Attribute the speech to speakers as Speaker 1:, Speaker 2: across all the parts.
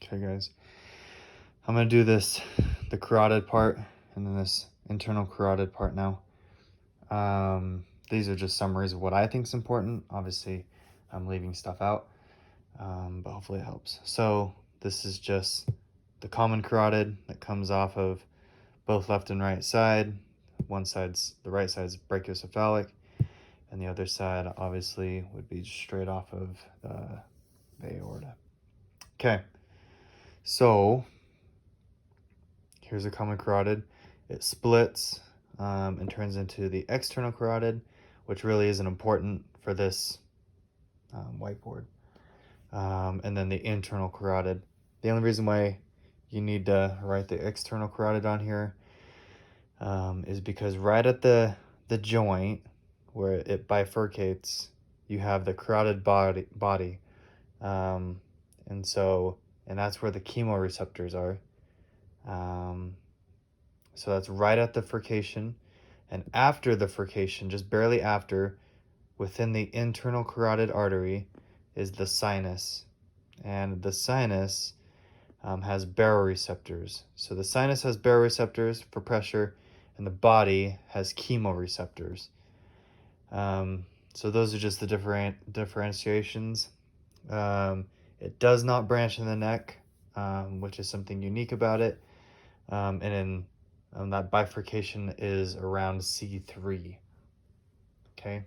Speaker 1: Okay, guys, I'm gonna do the carotid part and then this internal carotid part now. These are just summaries of what I think is important. Obviously, I'm leaving stuff out, but hopefully it helps. So this is just the common carotid that comes off of both left and right side. The right side's brachiocephalic, and the other side obviously would be straight off of the aorta. Okay, so here's a common carotid. It splits and turns into the external carotid, which really isn't important for this whiteboard. And then the internal carotid. The only reason why you need to write the external carotid on here is because right at the joint where it bifurcates, you have the carotid body. And that's where the chemoreceptors are. So that's right at the furcation. And after the furcation, just barely after, within the internal carotid artery is the sinus. And the sinus has baroreceptors. So the sinus has baroreceptors for pressure, and the body has chemoreceptors. So those are just the differentiations. It does not branch in the neck, which is something unique about it. And that bifurcation is around C3. Okay.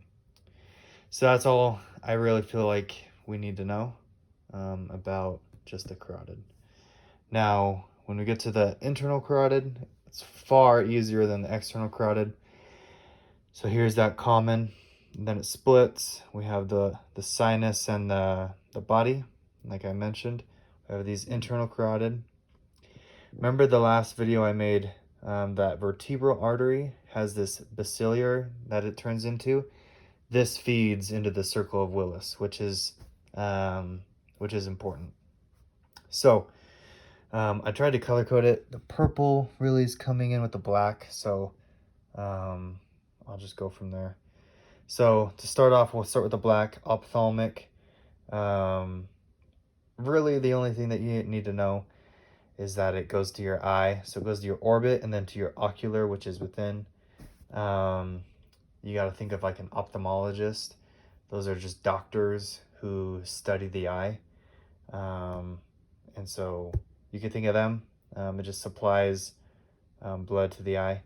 Speaker 1: So that's all I really feel like we need to know about just the carotid. Now, when we get to the internal carotid, it's far easier than the external carotid. So here's that common, and then it splits. We have the sinus and the body, like I mentioned. We have these internal carotid. Remember the last video I made, that vertebral artery has this basilar that it turns into? This feeds into the circle of Willis, which is important. So I tried to color code it. The purple really is coming in with the black, so I'll just go from there. So to start off, we'll start with the black, ophthalmic. Really the only thing that you need to know is that it goes to your eye. So it goes to your orbit and then to your ocular, which is within. You got to think of like an ophthalmologist. Those are just doctors who study the eye. And so you can think of them. It just supplies blood to the eye.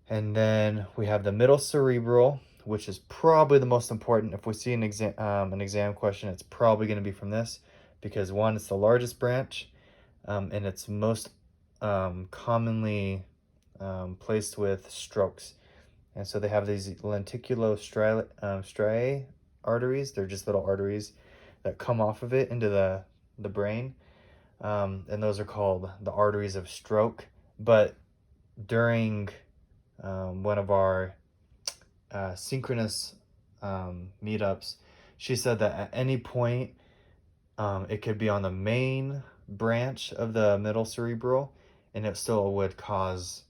Speaker 1: And then we have the middle cerebral, which is probably the most important. If we see an exam question, it's probably going to be from this, because one, it's the largest branch, and it's most commonly placed with strokes. And so they have these lenticulostriae arteries. They're just little arteries that come off of it into the brain. And those are called the arteries of stroke. But during one of our synchronous meetups, she said that at any point it could be on the main branch of the middle cerebral, and it still would cause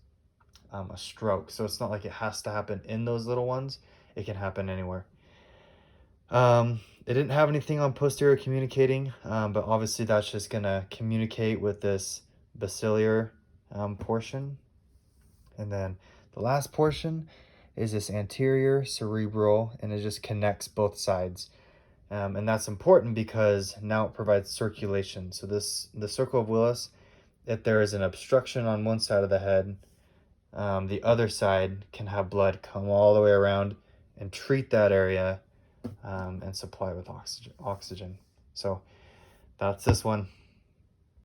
Speaker 1: a stroke. So it's not like it has to happen in those little ones. It can happen anywhere. It didn't have anything on posterior communicating, but obviously that's just gonna communicate with this basilar portion. And then the last portion is this anterior cerebral, and it just connects both sides. And that's important because now it provides circulation. So the circle of Willis, if there is an obstruction on one side of the head, the other side can have blood come all the way around and treat that area and supply with oxygen. So that's this one.